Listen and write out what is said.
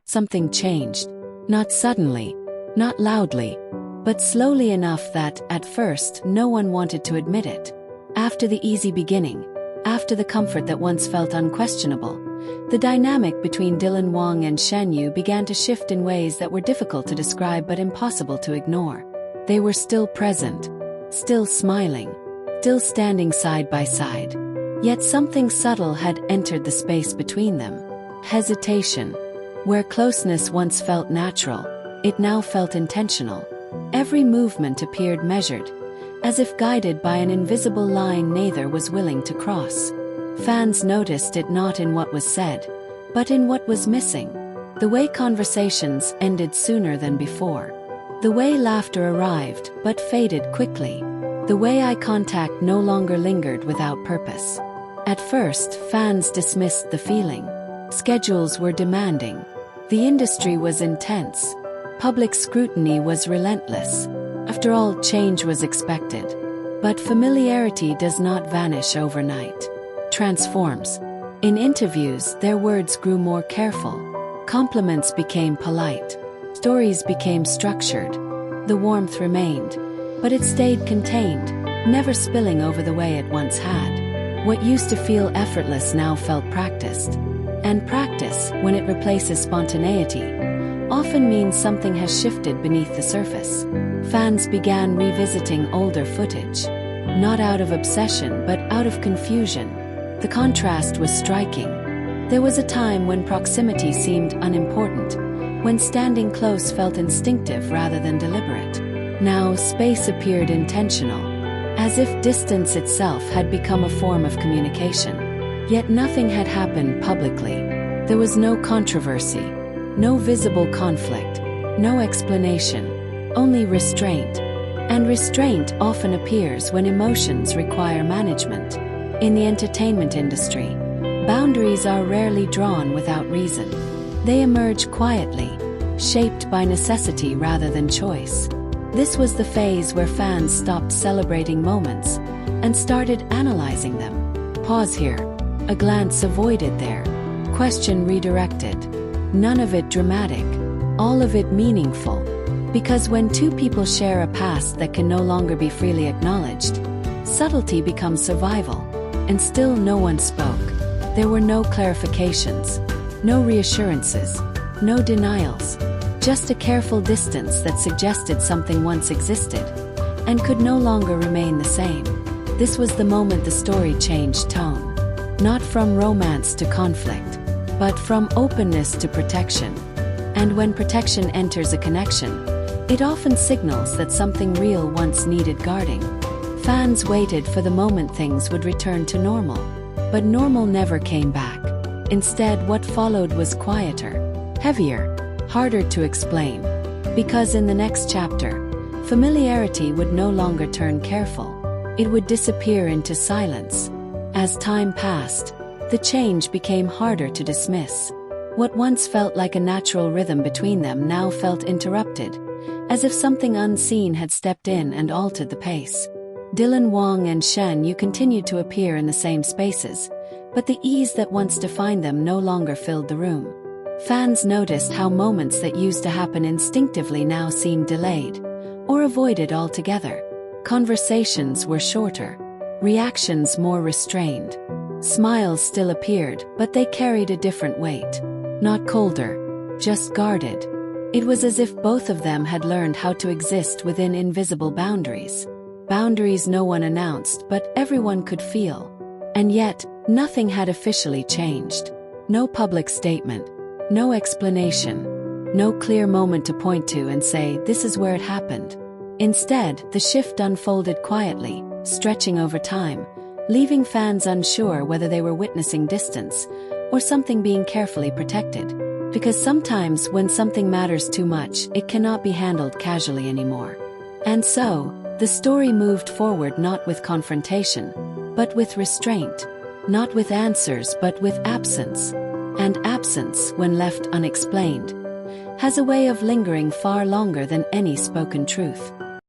something changed. Not suddenly, not loudly, but slowly enough that, at first, no one wanted to admit it. After the easy beginning, after the comfort that once felt unquestionable, the dynamic between Dylan Wang and Shen Yue began to shift in ways that were difficult to describe but impossible to ignore. They were still present, still smiling, still standing side by side. Yet something subtle had entered the space between them. Hesitation. Where closeness once felt natural, it now felt intentional. Every movement appeared measured, as if guided by an invisible line neither was willing to cross. Fans noticed it not in what was said, but in what was missing. The way conversations ended sooner than before. The way laughter arrived but faded quickly. The way eye contact no longer lingered without purpose. At first, fans dismissed the feeling. Schedules were demanding. The industry was intense. Public scrutiny was relentless. After all, change was expected. But familiarity does not vanish overnight. Transforms. In interviews, their words grew more careful. Compliments became polite. Stories became structured. The warmth remained, but it stayed contained, never spilling over the way it once had. What used to feel effortless now felt practiced. And practice, when it replaces spontaneity, often means something has shifted beneath the surface. Fans began revisiting older footage. Not out of obsession, but out of confusion. The contrast was striking. There was a time when proximity seemed unimportant, when standing close felt instinctive rather than deliberate. Now space appeared intentional, as if distance itself had become a form of communication. Yet nothing had happened publicly. There was no controversy, no visible conflict, no explanation, only restraint. And restraint often appears when emotions require management. In the entertainment industry, boundaries are rarely drawn without reason. They emerge quietly, shaped by necessity rather than choice. This was the phase where fans stopped celebrating moments and started analyzing them. Pause here. A glance avoided there. Question redirected. None of it dramatic. All of it meaningful. Because when two people share a past that can no longer be freely acknowledged, subtlety becomes survival. And still no one spoke. There were no clarifications, no reassurances, no denials. Just a careful distance that suggested something once existed, and could no longer remain the same. This was the moment the story changed tone. Not from romance to conflict, but from openness to protection. And when protection enters a connection, it often signals that something real once needed guarding. Fans waited for the moment things would return to normal. But normal never came back. Instead, what followed was quieter, heavier, harder to explain. Because in the next chapter, familiarity would no longer turn careful. It would disappear into silence. As time passed, the change became harder to dismiss. What once felt like a natural rhythm between them now felt interrupted, as if something unseen had stepped in and altered the pace. Dylan Wang and Shen Yue continued to appear in the same spaces, but the ease that once defined them no longer filled the room. Fans noticed how moments that used to happen instinctively now seemed delayed, or avoided altogether. Conversations were shorter, reactions more restrained. Smiles still appeared, but they carried a different weight. Not colder, just guarded. It was as if both of them had learned how to exist within invisible boundaries. Boundaries no one announced, but everyone could feel. And yet, nothing had officially changed. No public statement, no explanation, no clear moment to point to and say, this is where it happened. Instead, the shift unfolded quietly, stretching over time, leaving fans unsure whether they were witnessing distance or something being carefully protected. Because sometimes when something matters too much, it cannot be handled casually anymore. And so, the story moved forward not with confrontation, but with restraint. Not with answers, but with absence. And absence, when left unexplained, has a way of lingering far longer than any spoken truth.